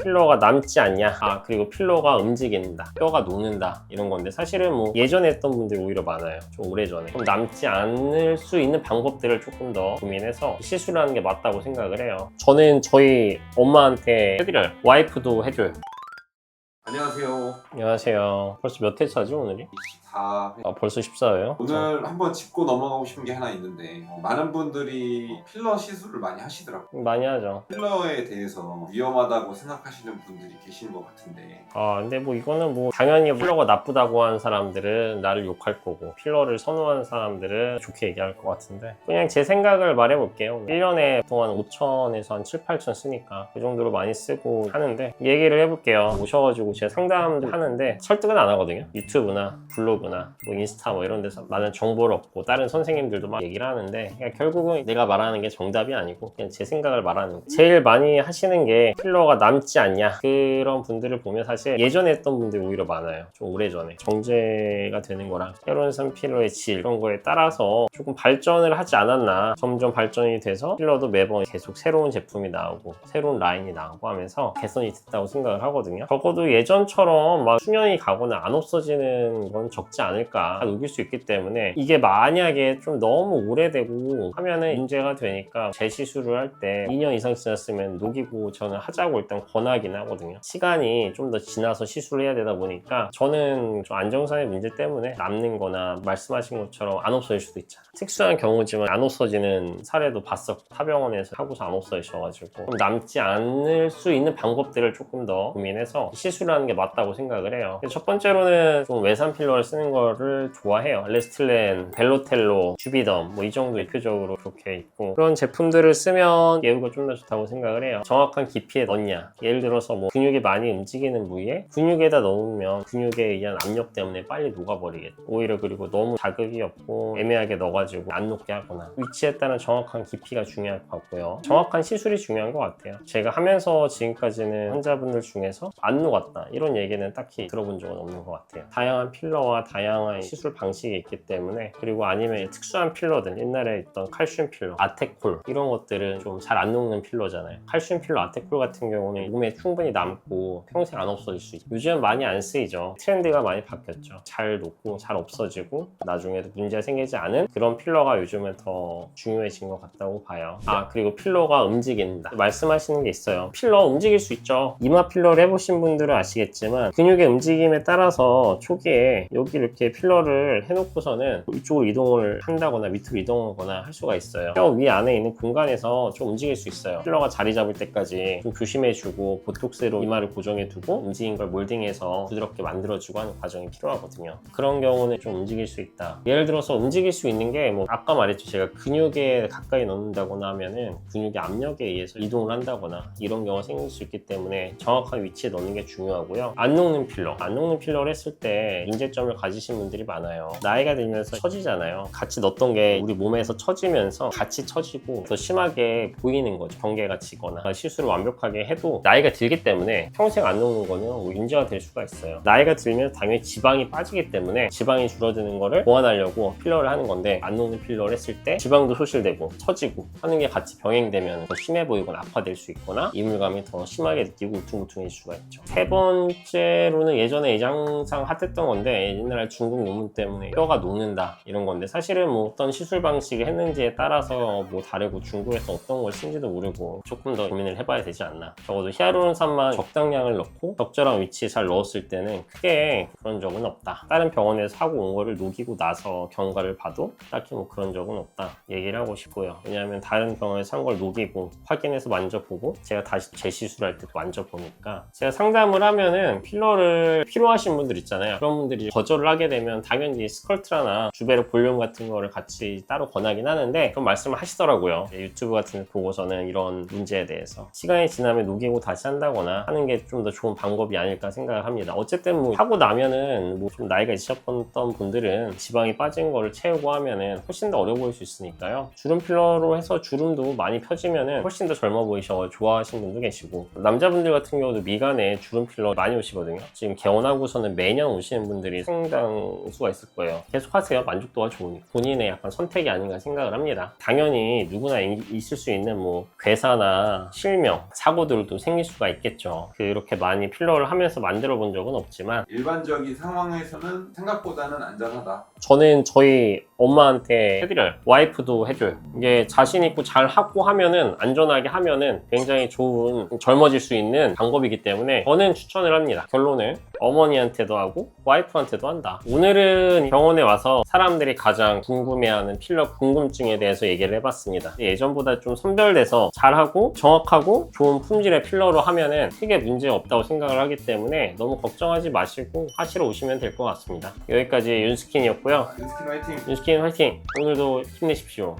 필러가 남지 않냐, 그리고 필러가 움직인다, 뼈가 녹는다, 이런 건데 사실은 뭐 예전에 했던 분들이 오히려 많아요. 좀 오래전에. 좀 남지 않을 수 있는 방법들을 조금 더 고민해서 시술을 하는 게 맞다고 생각을 해요. 저는 저희 엄마한테 해드려요. 와이프도 해줘요. 안녕하세요. 안녕하세요. 벌써 몇 회차지 오늘이? 24회. 벌써 14회요? 오늘 한번 짚고 넘어가고 싶은 게 하나 있는데 많은 분들이 필러 시술을 많이 하시더라고요. 많이 하죠. 필러에 대해서 위험하다고 생각하시는 분들이 계시는 것 같은데 근데 뭐 이거는 뭐 당연히 필러가 나쁘다고 하는 사람들은 나를 욕할 거고, 필러를 선호하는 사람들은 좋게 얘기할 것 같은데, 그냥 제 생각을 말해볼게요. 1년에 보통 한 5천에서 한 7, 8천 쓰니까 그 정도로 많이 쓰고 하는데, 얘기를 해볼게요. 오셔가지고 제가 상담도 하는데 설득은 안 하거든요. 유튜브나 블로그나 뭐 인스타 뭐 이런 데서 많은 정보를 얻고 다른 선생님들도 막 얘기를 하는데, 그냥 결국은 내가 말하는 게 정답이 아니고 그냥 제 생각을 말하는 거예요. 제일 많이 하시는 게 필러가 남지 않냐, 그런 분들을 보면 사실 예전에 했던 분들이 오히려 많아요. 좀 오래전에 정제가 되는 거랑 히알루론산 필러의 질 이런 거에 따라서 조금 발전을 하지 않았나, 점점 발전이 돼서 필러도 매번 계속 새로운 제품이 나오고 새로운 라인이 나오고 하면서 개선이 됐다고 생각을 하거든요. 적어도 예전처럼 막 수년이 가거나 안 없어지는 건 적지 않을까. 다 녹일 수 있기 때문에, 이게 만약에 좀 너무 오래되고 하면은 문제가 되니까 재시술을 할 때 2년 이상 지났으면 녹이고 저는 하자고 일단 권하긴 하거든요. 시간이 좀 더 지나서 시술을 해야 되다 보니까 저는 좀 안정성의 문제 때문에 남는 거나 말씀하신 것처럼 안 없어질 수도 있잖아요. 특수한 경우지만 안 없어지는 사례도 봤었고, 타병원에서 하고서 안 없어지셔가지고 좀 남지 않을 수 있는 방법들을 조금 더 고민해서 시술을 하는 게 맞다고 생각을 해요. 첫 번째로는 좀 외산 필러를 쓰는 거를 좋아해요. 레스틀렌, 벨로텔로, 주비덤 뭐 이 정도 대표적으로 그렇게 있고, 그런 제품들을 쓰면 예후가 좀 더 좋다고 생각을 해요. 정확한 깊이에 넣냐, 예를 들어서 뭐 근육이 많이 움직이는 부위에 근육에다 넣으면 근육에 의한 압력 때문에 빨리 녹아버리겠죠. 오히려 그리고 너무 자극이 없고 애매하게 넣어가지고 안 녹게 하거나, 위치에 따른 정확한 깊이가 중요할 것 같고요. 정확한 시술이 중요한 것 같아요. 제가 하면서 지금까지는 환자분들 중에서 안 녹았다 이런 얘기는 딱히 들어본 적은 없는 것 같아요. 다양한 필러와 다양한 시술 방식이 있기 때문에, 그리고 아니면 특수한 필러들, 옛날에 있던 칼슘 필러, 아테콜 이런 것들은 좀 잘 안 녹는 필러잖아요. 칼슘 필러, 아테콜 같은 경우는 몸에 충분히 남고 평생 안 없어질 수 있죠. 요즘 많이 안 쓰이죠. 트렌드가 많이 바뀌었죠. 잘 녹고 잘 없어지고 나중에도 문제가 생기지 않은 그런 필러가 요즘은 더 중요해진 것 같다고 봐요. 그리고 필러가 움직인다 말씀하시는 게 있어요. 필러 움직일 수 있죠. 이마 필러를 해보신 분들은 아시겠지만 근육의 움직임에 따라서 초기에 여기 이렇게 필러를 해놓고서는 이쪽으로 이동을 한다거나 밑으로 이동하거나 할 수가 있어요. 뼈 위 안에 있는 공간에서 좀 움직일 수 있어요. 필러가 자리 잡을 때까지 좀 조심해주고 보톡스로 이마를 고정해두고 움직인 걸 몰딩해서 부드럽게 만들어주고 하는 과정이 필요하거든요. 그런 경우는 좀 움직일 수 있다. 예를 들어서 움직일 수 있는 게 뭐 아까 말했죠. 제가 근육에 가까이 넣는다거나 하면은 근육의 압력에 의해서 이동을 한다거나 이런 경우가 생길 수 있기 때문에 정확한 위치에 넣는 게 중요하고요. 안 녹는 필러, 안 녹는 필러를 했을 때 문제점을 가지신 분들이 많아요. 나이가 들면서 처지잖아요. 같이 넣었던 게 우리 몸에서 처지면서 같이 처지고 더 심하게 보이는 거죠. 경계가 지거나 시술을 완벽하게 해도 나이가 들기 때문에 평생 안 녹는 거는 문제가 될 수가 있어요. 나이가 들면 당연히 지방이 빠지기 때문에 지방이 줄어드는 거를 보완하려고 필러를 하는 건데, 안 녹는 필러를 했을 때 지방도 소실되고 처지고 하는 게 같이 병행되면 더 심해 보이거나 악화될 수 있거나 이물감이 더 심하게 느끼고 우퉁우퉁해질 수가 있죠. 세 번째로는 예전에 항상 핫했던 건데, 옛날 중국 논문 때문에 뼈가 녹는다 이런 건데, 사실은 뭐 어떤 시술 방식을 했는지에 따라서 뭐 다르고 중국에서 어떤 걸 쓴지도 모르고 조금 더 고민을 해봐야 되지 않나. 적어도 히알루론산만 적당량을 넣고 적절한 위치에 잘 넣었을 때는 크게 그런 적은 없다. 다른 병원에서 하고 온 거를 녹이고 나서 경과를 봐도 딱히 뭐 그런 적은 없다 얘기를 하고 싶고요. 왜냐하면 다른 병원에서 한 걸 녹이고 확인해서 만져보고 제가 다시 재시술할 때도 만져보니까, 제가 상담을 하면은 필러를 필요하신 분들 있잖아요. 그런 분들이 거절을 하게 되면 당연히 스컬트라나 주베르 볼륨 같은 거를 같이 따로 권하긴 하는데, 그런 말씀을 하시더라고요. 유튜브 같은 데 보고서는 이런 문제에 대해서 시간이 지나면 녹이고 다시 한다거나 하는 게 좀 더 좋은 방법이 아닐까 생각을 합니다. 어쨌든 뭐 하고 나면은 뭐 좀 나이가 있으셨던 분들은 지방이 빠진 거를 채우고 하면은 훨씬 더 어려 보일 수 있으니까요. 주름 필러로 해서 주름도 많이 펴지면은 훨씬 더 젊어 보이셔서 좋아하시는 분도 계시고, 남자분들 같은 경우도 미간에 주름 필러 많이 오시거든요. 지금 개원하고서는 매년 오시는 분들이 생기 상당수가 있을 거예요. 계속 하세요. 만족도가 좋으니까. 본인의 약간 선택이 아닌가 생각을 합니다. 당연히 누구나 있을 수 있는 뭐 괴사나 실명, 사고들도 생길 수가 있겠죠. 그렇게 많이 필러를 하면서 만들어 본 적은 없지만 일반적인 상황에서는 생각보다는 안전하다. 저는 저희 엄마한테 해드려요. 와이프도 해줘요. 이게 자신 있고 잘 하고 하면은, 안전하게 하면은 굉장히 좋은, 젊어질 수 있는 방법이기 때문에 저는 추천을 합니다. 결론을 어머니한테도 하고 와이프한테도 한다. 오늘은 병원에 와서 사람들이 가장 궁금해하는 필러 궁금증에 대해서 얘기를 해봤습니다. 예전보다 좀 선별돼서 잘하고 정확하고 좋은 품질의 필러로 하면은 크게 문제 없다고 생각을 하기 때문에 너무 걱정하지 마시고 하시러 오시면 될 것 같습니다. 여기까지 윤스킨이었고요. 윤스킨 화이팅! 윤스킨 화이팅! 오늘도 힘내십시오.